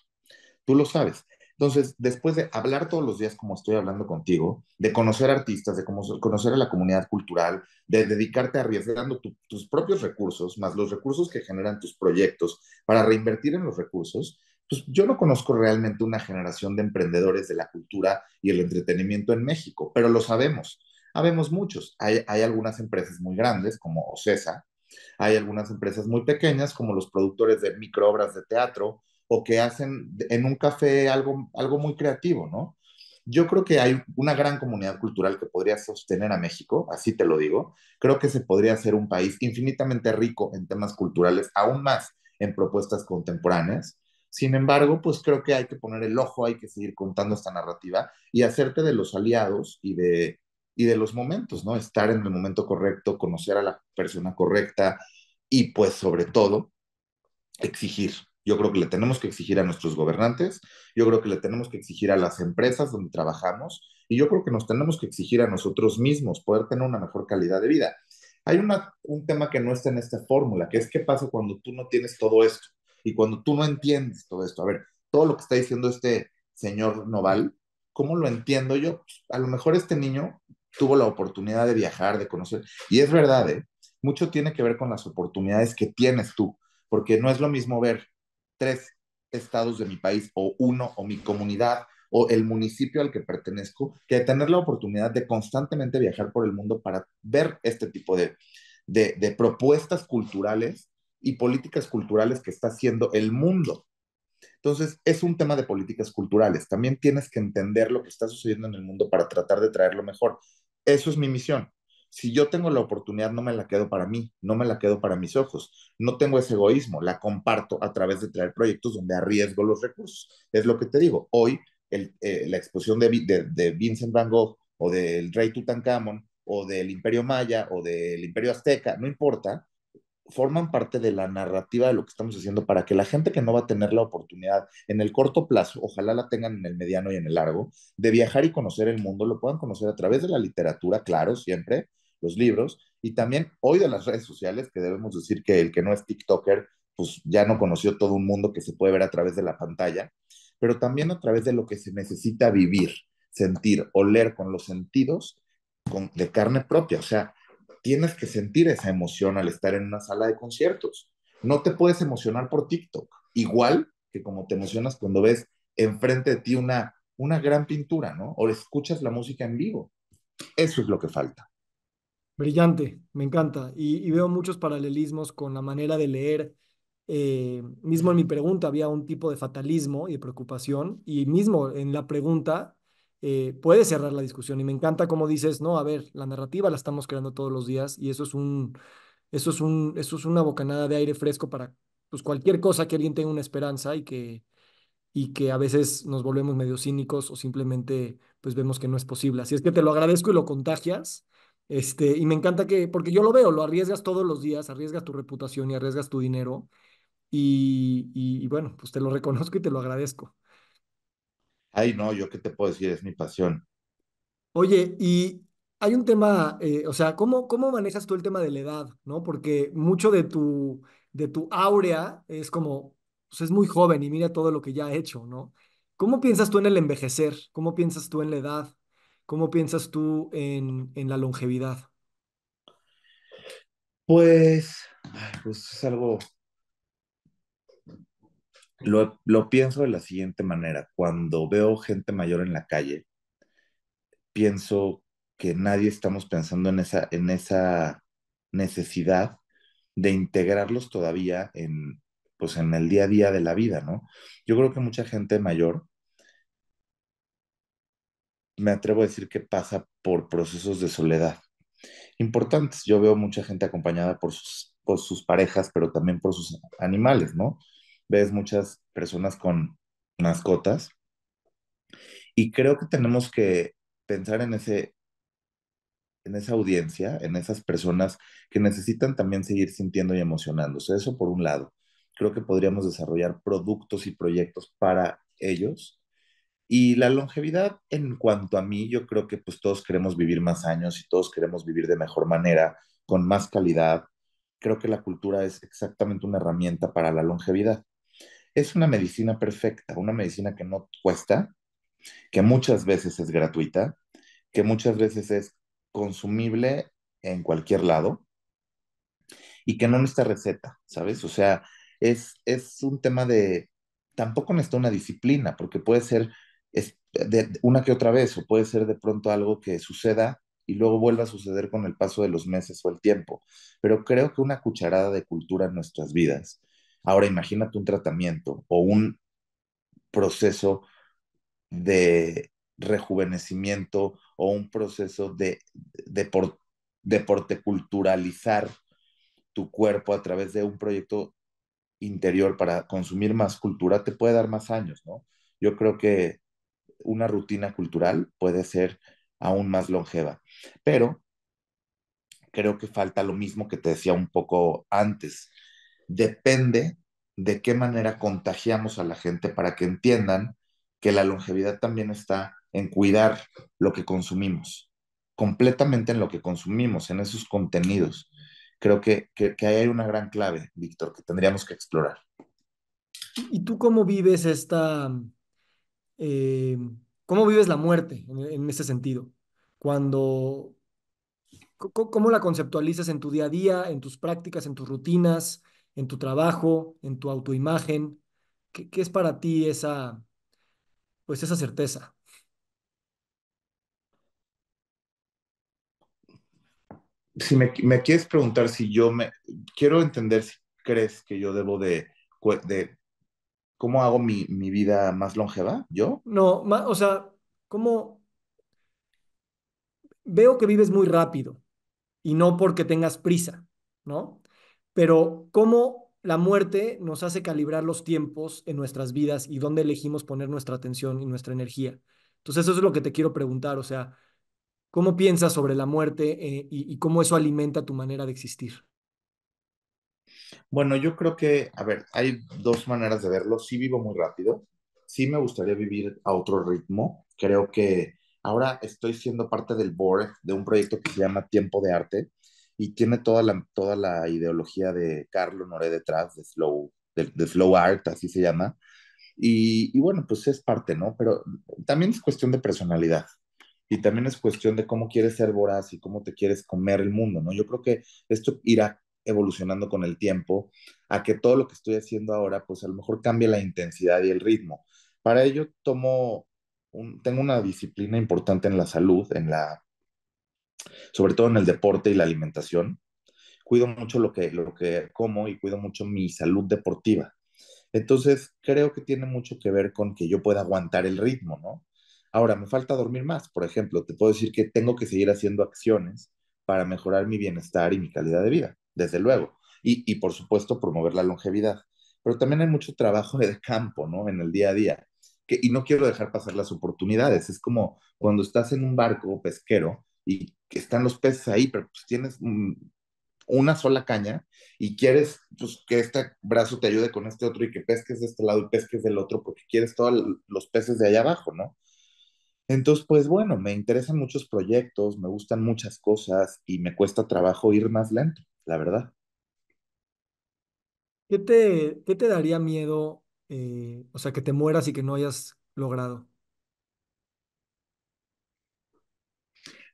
Tú lo sabes. Entonces, después de hablar todos los días como estoy hablando contigo, de conocer artistas, de conocer a la comunidad cultural, de dedicarte arriesgando tus propios recursos, más los recursos que generan tus proyectos, para reinvertir en los recursos, pues yo no conozco realmente una generación de emprendedores de la cultura y el entretenimiento en México, pero lo sabemos. Habemos muchos. Hay algunas empresas muy grandes como Ocesa, hay algunas empresas muy pequeñas como los productores de microobras de teatro o que hacen en un café algo muy creativo, ¿no? Yo creo que hay una gran comunidad cultural que podría sostener a México, así te lo digo. Creo que se podría hacer un país infinitamente rico en temas culturales, aún más en propuestas contemporáneas. Sin embargo, pues creo que hay que poner el ojo, hay que seguir contando esta narrativa y hacerte de los aliados y de los momentos, ¿no? Estar en el momento correcto, conocer a la persona correcta y pues sobre todo exigir. Yo creo que le tenemos que exigir a nuestros gobernantes, yo creo que le tenemos que exigir a las empresas donde trabajamos y yo creo que nos tenemos que exigir a nosotros mismos poder tener una mejor calidad de vida. Hay un tema que no está en esta fórmula, que es qué pasa cuando tú no tienes todo esto y cuando tú no entiendes todo esto. A ver, todo lo que está diciendo este señor Noval, ¿cómo lo entiendo yo? Pues, a lo mejor este niño tuvo la oportunidad de viajar, de conocer, y es verdad, ¿eh? Mucho tiene que ver con las oportunidades que tienes tú, porque no es lo mismo ver 3 estados de mi país o uno o mi comunidad o el municipio al que pertenezco, que tener la oportunidad de constantemente viajar por el mundo para ver este tipo de propuestas culturales y políticas culturales que está haciendo el mundo. Entonces, es un tema de políticas culturales. También tienes que entender lo que está sucediendo en el mundo para tratar de traerlo mejor. Eso es mi misión. Si yo tengo la oportunidad, no me la quedo para mí, no me la quedo para mis ojos. No tengo ese egoísmo, la comparto a través de traer proyectos donde arriesgo los recursos. Es lo que te digo. Hoy, la exposición de Vincent Van Gogh o del rey Tutankamón o del Imperio Maya o del Imperio Azteca, no importa, forman parte de la narrativa de lo que estamos haciendo para que la gente que no va a tener la oportunidad en el corto plazo, ojalá la tengan en el mediano y en el largo, de viajar y conocer el mundo, lo puedan conocer a través de la literatura, claro, siempre, los libros, y también hoy de las redes sociales, que debemos decir que el que no es TikToker, pues ya no conoció todo un mundo que se puede ver a través de la pantalla, pero también a través de lo que se necesita vivir, sentir, oler con los sentidos de carne propia, o sea, tienes que sentir esa emoción al estar en una sala de conciertos. No te puedes emocionar por TikTok, igual que como te emocionas cuando ves enfrente de ti una gran pintura, ¿no? O escuchas la música en vivo. Eso es lo que falta. Brillante, me encanta. Y veo muchos paralelismos con la manera de leer. Mismo en mi pregunta había un tipo de fatalismo y de preocupación, y mismo en la pregunta puede cerrar la discusión. Y me encanta como dices, no, a ver, la narrativa la estamos creando todos los días y eso es una bocanada de aire fresco para pues, cualquier cosa que alguien tenga una esperanza y que a veces nos volvemos medio cínicos o simplemente pues vemos que no es posible. Así es que te lo agradezco y lo contagias. Y me encanta que, porque yo lo veo, lo arriesgas todos los días, arriesgas tu reputación y arriesgas tu dinero. Y bueno, pues te lo reconozco y te lo agradezco. Ay, no, yo qué te puedo decir, es mi pasión. Oye, y hay un tema, o sea, ¿cómo manejas tú el tema de la edad, ¿no? Porque mucho de tu áurea es como, pues es muy joven y mira todo lo que ya ha hecho, ¿no? ¿Cómo piensas tú en el envejecer? ¿Cómo piensas tú en la edad? ¿Cómo piensas tú en la longevidad? Pues es algo, lo pienso de la siguiente manera. Cuando veo gente mayor en la calle, pienso que nadie estamos pensando en esa necesidad de integrarlos todavía pues en el día a día de la vida, ¿no? Yo creo que mucha gente mayor, me atrevo a decir que pasa por procesos de soledad importantes. Yo veo mucha gente acompañada por sus parejas, pero también por sus animales, ¿no? Ves muchas personas con mascotas y creo que tenemos que pensar en esa audiencia, en esas personas que necesitan también seguir sintiendo y emocionándose. Eso por un lado. Creo que podríamos desarrollar productos y proyectos para ellos. Y la longevidad, en cuanto a mí, yo creo que pues todos queremos vivir más años y todos queremos vivir de mejor manera, con más calidad. Creo que la cultura es exactamente una herramienta para la longevidad. es una medicina perfecta, una medicina que no cuesta, que muchas veces es gratuita, que muchas veces es consumible en cualquier lado y que no necesita receta, ¿sabes? O sea, es un tema de, tampoco necesita una disciplina, porque puede ser de una que otra vez, o puede ser de pronto algo que suceda y luego vuelva a suceder con el paso de los meses o el tiempo. Pero creo que una cucharada de cultura en nuestras vidas. Ahora imagínate un tratamiento o un proceso de rejuvenecimiento o un proceso de, por, de porteculturalizar tu cuerpo a través de un proyecto interior para consumir más cultura, te puede dar más años, ¿no? Yo creo que una rutina cultural puede ser aún más longeva, pero creo que falta lo mismo que te decía un poco antes. Depende de qué manera contagiamos a la gente para que entiendan que la longevidad también está en cuidar lo que consumimos, completamente en lo que consumimos, en esos contenidos. Creo que ahí hay una gran clave, Víctor, que tendríamos que explorar. ¿Y tú cómo vives eh, cómo vives la muerte en ese sentido? Cuando, ¿cómo la conceptualizas en tu día a día, en tus prácticas, en tus rutinas, en tu trabajo, en tu autoimagen? ¿Qué es para ti pues esa certeza? Si me quieres preguntar si yo me... Quiero entender si crees que yo debo de ¿cómo hago mi vida más longeva? ¿Yo? No, o sea, ¿cómo veo que vives muy rápido y no porque tengas prisa, ¿no? Pero cómo la muerte nos hace calibrar los tiempos en nuestras vidas y dónde elegimos poner nuestra atención y nuestra energía. Entonces, eso es lo que te quiero preguntar, o sea, ¿cómo piensas sobre la muerte y cómo eso alimenta tu manera de existir? Bueno, yo creo que, a ver, hay dos maneras de verlo. Sí vivo muy rápido, sí me gustaría vivir a otro ritmo. Creo que ahora estoy siendo parte del board de un proyecto que se llama Tiempo de Arte y tiene toda la ideología de Carlo Noré detrás, de Slow Art, así se llama. Y bueno, pues es parte, ¿no? Pero también es cuestión de personalidad. Y también es cuestión de cómo quieres ser voraz y cómo te quieres comer el mundo, ¿no? Yo creo que esto irá evolucionando con el tiempo a que todo lo que estoy haciendo ahora, pues a lo mejor cambie la intensidad y el ritmo. Para ello tengo una disciplina importante en la salud, sobre todo en el deporte y la alimentación. Cuido mucho lo que como y cuido mucho mi salud deportiva. Entonces, creo que tiene mucho que ver con que yo pueda aguantar el ritmo, ¿no? Ahora, me falta dormir más, por ejemplo, te puedo decir que tengo que seguir haciendo acciones para mejorar mi bienestar y mi calidad de vida, desde luego, y por supuesto promover la longevidad. Pero también hay mucho trabajo de campo, ¿no? En el día a día, y no quiero dejar pasar las oportunidades. Es como cuando estás en un barco pesquero y que están los peces ahí, pero pues tienes una sola caña y quieres pues, que este brazo te ayude con este otro y que pesques de este lado y pesques del otro porque quieres todos los peces de allá abajo, ¿no? Entonces, pues bueno, me interesan muchos proyectos, me gustan muchas cosas y me cuesta trabajo ir más lento, la verdad. ¿Qué te daría miedo, o sea, que te mueras y que no hayas logrado?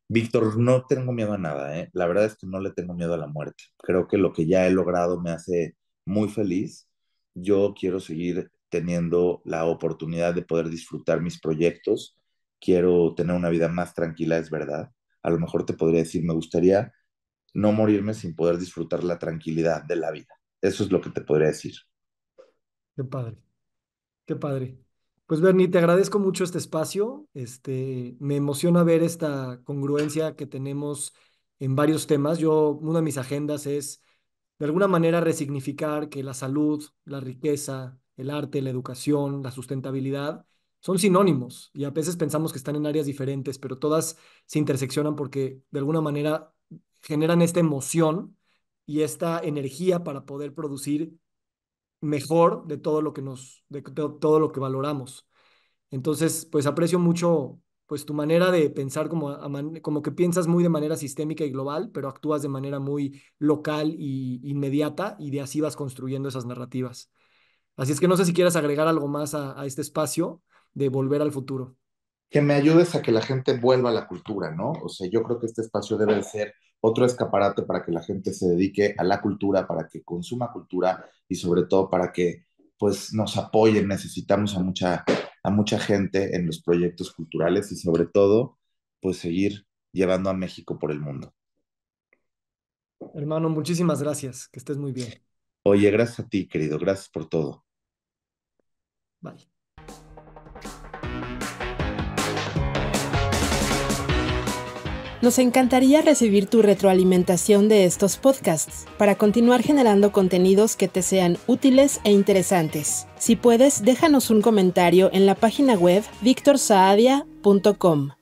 Víctor, no tengo miedo a nada, ¿eh? La verdad es que no le tengo miedo a la muerte. Creo que lo que ya he logrado me hace muy feliz. Yo quiero seguir teniendo la oportunidad de poder disfrutar mis proyectos. Quiero tener una vida más tranquila, es verdad. A lo mejor te podría decir, me gustaría no morirme sin poder disfrutar la tranquilidad de la vida. Eso es lo que te podría decir. Qué padre. Qué padre. Pues Bernie, te agradezco mucho este espacio. Me emociona ver esta congruencia que tenemos en varios temas. Una de mis agendas es, de alguna manera, resignificar que la salud, la riqueza, el arte, la educación, la sustentabilidad son sinónimos y a veces pensamos que están en áreas diferentes, pero todas se interseccionan porque de alguna manera generan esta emoción y esta energía para poder producir mejor de todo lo que todo lo que valoramos. Entonces, pues aprecio mucho pues tu manera de pensar como que piensas muy de manera sistémica y global, pero actúas de manera muy local y inmediata y de así vas construyendo esas narrativas. Así es que no sé si quieras agregar algo más a este espacio de Volver al Futuro. Que me ayudes a que la gente vuelva a la cultura, ¿no? O sea, yo creo que este espacio debe de ser otro escaparate para que la gente se dedique a la cultura, para que consuma cultura y sobre todo para que pues nos apoyen. Necesitamos a mucha gente en los proyectos culturales y sobre todo pues seguir llevando a México por el mundo. Hermano, muchísimas gracias. Que estés muy bien. Oye, gracias a ti, querido, gracias por todo. Bye. Nos encantaría recibir tu retroalimentación de estos podcasts para continuar generando contenidos que te sean útiles e interesantes. Si puedes, déjanos un comentario en la página web victorsaadia.com.